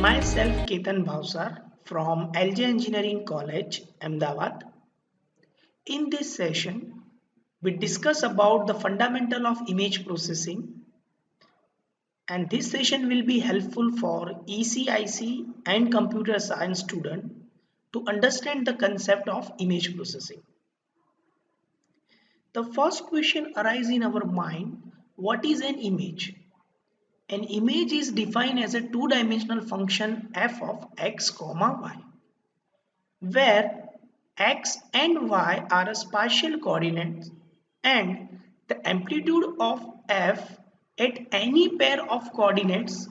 Myself Ketan Bhavsar from LJ Engineering College, Ahmedabad. In this session, we discuss about the fundamental of image processing, and this session will be helpful for ECIC and computer science student to understand the concept of image processing. The first question arises in our mind, what is an image? An image is defined as a two-dimensional function f of x, y, where x and y are a spatial coordinates and the amplitude of f at any pair of coordinates,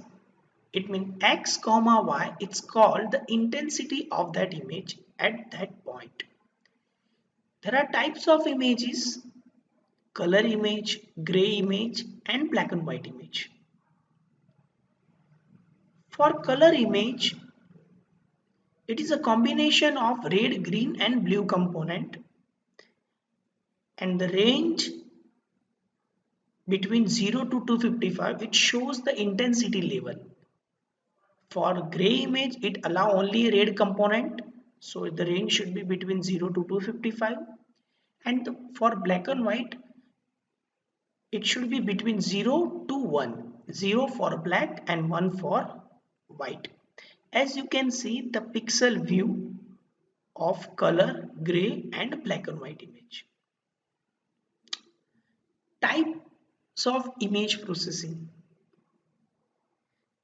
it means x comma y, it's called the intensity of that image at that point. There are types of images: color image, gray image and black and white image. For color image, it is a combination of red, green and blue component, and the range between 0 to 255, it shows the intensity level. For gray image, it allow only red component, so the range should be between 0 to 255, and for black and white, it should be between 0 to 1, 0 for black and 1 for white. As you can see, the pixel view of color, gray and black and white image. Types of image processing.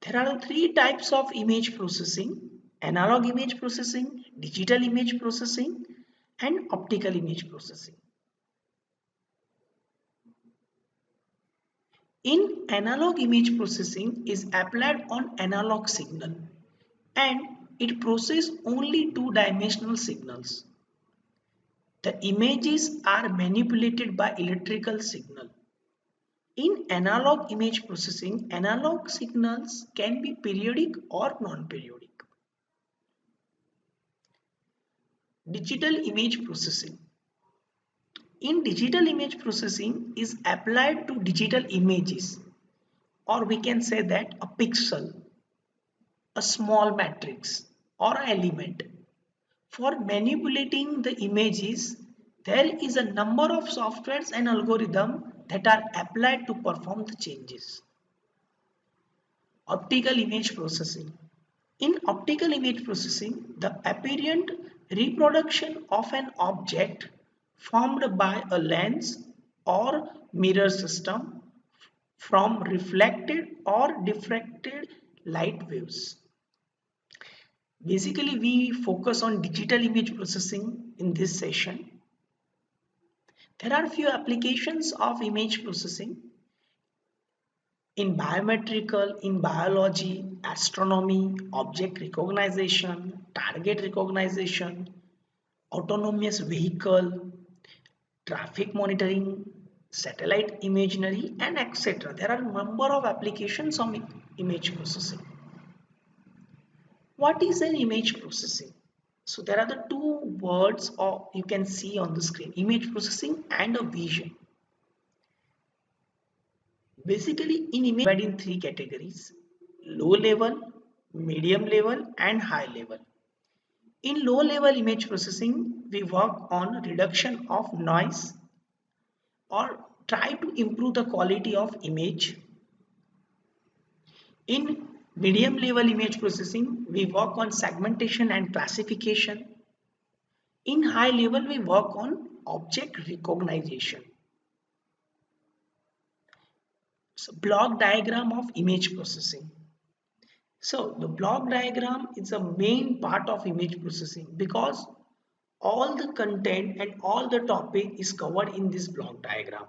There are three types of image processing: analog image processing, digital image processing and optical image processing. In analog image processing is applied on analog signal and it processes only two-dimensional signals. The images are manipulated by electrical signal. In analog image processing, analog signals can be periodic or non-periodic. Digital image processing. In digital image processing is applied to digital images, or we can say that a pixel, a small matrix or an element. For manipulating the images, there is a number of softwares and algorithms that are applied to perform the changes. Optical image processing. In optical image processing, the apparent reproduction of an object formed by a lens or mirror system from reflected or diffracted light waves. Basically, we focus on digital image processing in this session. There are few applications of image processing in biometrical, in biology, astronomy, object recognition, target recognition, autonomous vehicle, traffic monitoring, satellite imagery and etc. There are a number of applications of image processing. What is an image processing? So there are the two words or you can see on the screen, image processing and a vision. Basically in image divided in three categories: low level, medium level and high level. In low level image processing, we work on reduction of noise or try to improve the quality of image. In medium level image processing, we work on segmentation and classification. In high level, we work on object recognition. So block diagram of image processing. So the block diagram is a main part of image processing because all the content and all the topic is covered in this block diagram.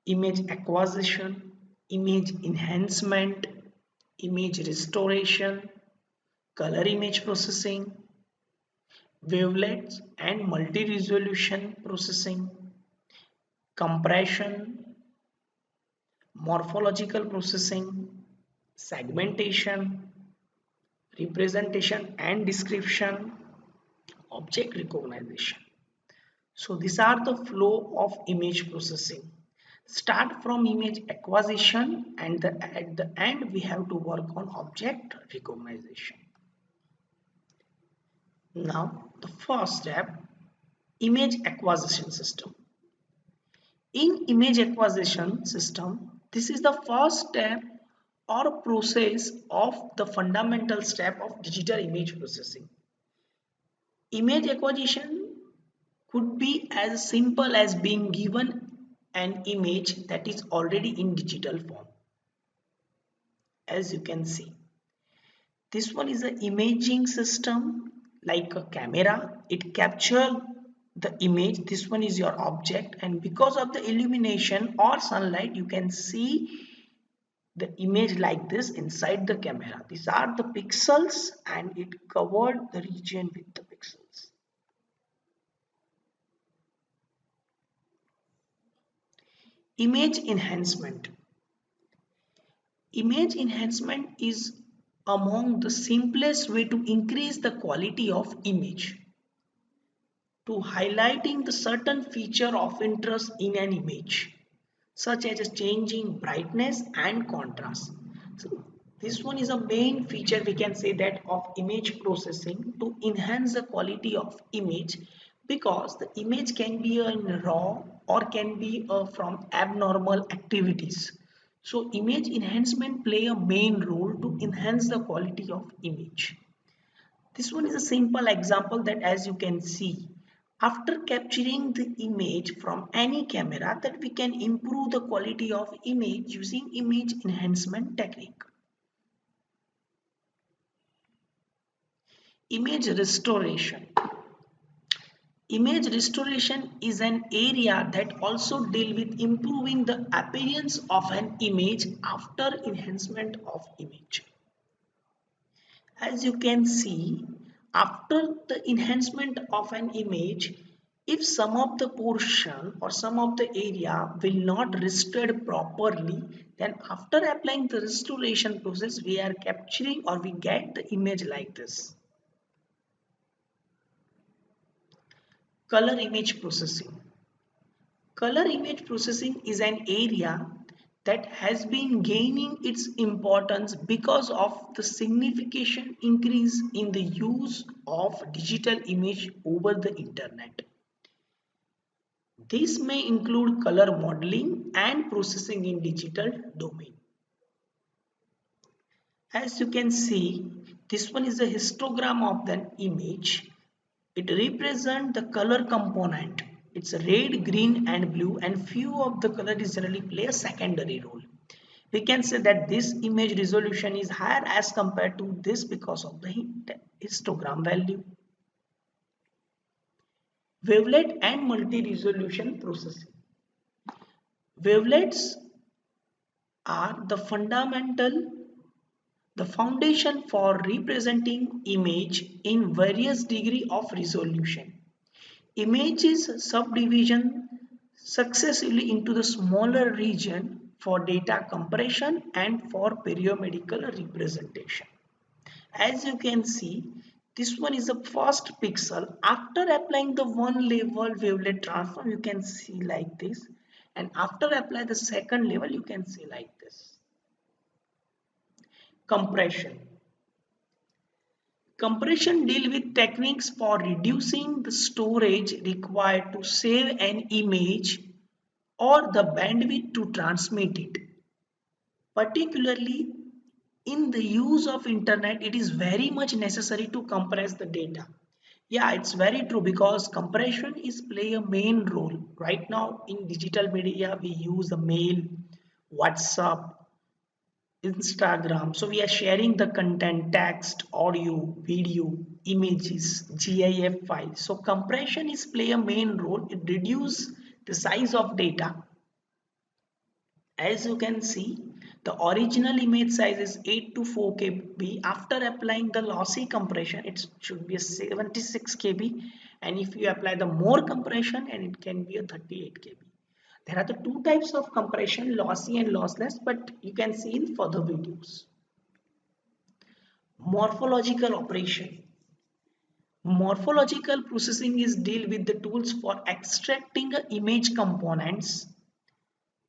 Image acquisition, image enhancement, image restoration, color image processing, wavelets and multi-resolution processing, compression, morphological processing, segmentation, representation and description, object recognition. So these are the flow of image processing. Start from image acquisition and at the end we have to work on object recognition. Now the first step, image acquisition system. In image acquisition system, this is the first step or process of the fundamental step of digital image processing. Image acquisition could be as simple as being given an image that is already in digital form. As you can see, this one is an imaging system like a camera. It captures the image. This one is your object, and because of the illumination or sunlight, you can see the image like this inside the camera. These are the pixels and it covered the region with the pixels. Image enhancement. Image enhancement is among the simplest way to increase the quality of image, to highlighting the certain feature of interest in an image, such as changing brightness and contrast. So this one is a main feature, we can say, that of image processing to enhance the quality of image, because the image can be in raw or can be from abnormal activities. So image enhancement play a main role to enhance the quality of image. This one is a simple example that, as you can see, after capturing the image from any camera, that we can improve the quality of image using image enhancement technique. Image restoration. Image restoration is an area that also deal with improving the appearance of an image after enhancement of image. As you can see, after the enhancement of an image, if some of the portion or some of the area will not restored properly, then after applying the restoration process, we are capturing or we get the image like this. Color image processing. Color image processing is an area that has been gaining its importance because of the significant increase in the use of digital image over the internet. This may include color modeling and processing in digital domain. As you can see, this one is a histogram of an image. It represents the color component. It's red, green and blue, and few of the colors generally play a secondary role. We can say that this image resolution is higher as compared to this because of the histogram value. Wavelet and multi-resolution processing. Wavelets are the foundation for representing image in various degree of resolution. Images subdivision successively into the smaller region for data compression and for periodical representation. As you can see, this one is the first pixel. After applying the one level wavelet transform, you can see like this, and after apply the second level, you can see like this. Compression. Compression deal with techniques for reducing the storage required to save an image or the bandwidth to transmit it. Particularly in the use of internet, it is very much necessary to compress the data. Yeah, it's very true, because compression is play a main role. Right now in digital media, we use the mail, WhatsApp, Instagram. So we are sharing the content, text, audio, video, images, GIF files. So compression is play a main role. It reduces the size of data. As you can see, the original image size is 8 to 4 KB. After applying the lossy compression, it should be a 76 KB. And if you apply the more compression, and it can be a 38 KB. There are the two types of compression, lossy and lossless, but you can see in further videos. Morphological operation. Morphological processing is deal with the tools for extracting image components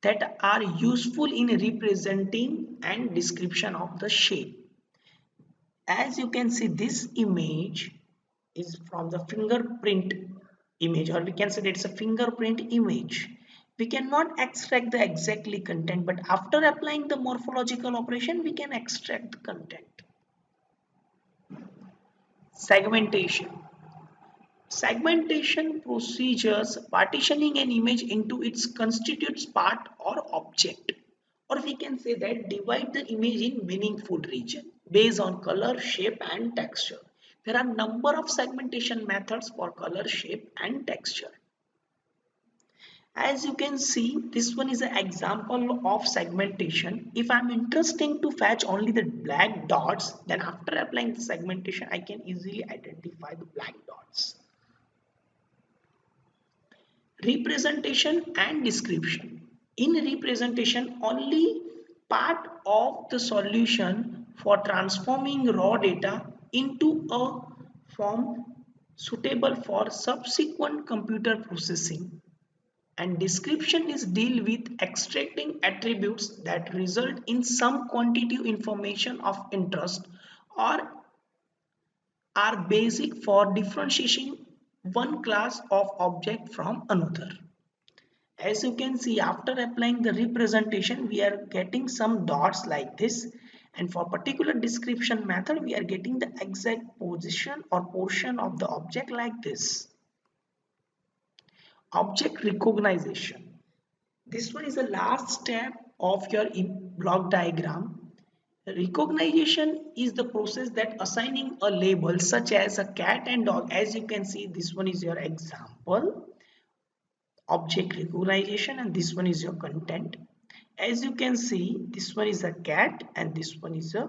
that are useful in representing and description of the shape. As you can see, this image is from the fingerprint image, or we can say that it's a fingerprint image. We cannot extract the exactly content, but after applying the morphological operation, we can extract the content. Segmentation. Segmentation procedures partitioning an image into its constituents part or object, or we can say that divide the image in meaningful region based on color, shape and texture. There are number of segmentation methods for color, shape and texture. As you can see, this one is an example of segmentation. If I'm interested to fetch only the black dots, then after applying the segmentation I can easily identify the black dots. Representation and description. In representation, only part of the solution for transforming raw data into a form suitable for subsequent computer processing, and description is deal with extracting attributes that result in some quantitative information of interest or are basic for differentiating one class of object from another. As you can see, after applying the representation, we are getting some dots like this, and for particular description method we are getting the exact position or portion of the object like this. Object recognition. This one is the last step of your block diagram. Recognition is the process that assigning a label such as a cat and dog. As you can see, this one is your example object recognition, and this one is your content. As you can see, this one is a cat and this one is a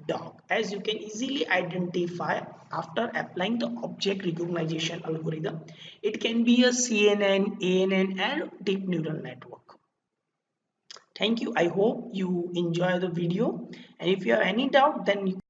dog, as you can easily identify after applying the object recognition algorithm. It can be a CNN, ANN and deep neural network. Thank you. I hope you enjoy the video, and if you have any doubt then you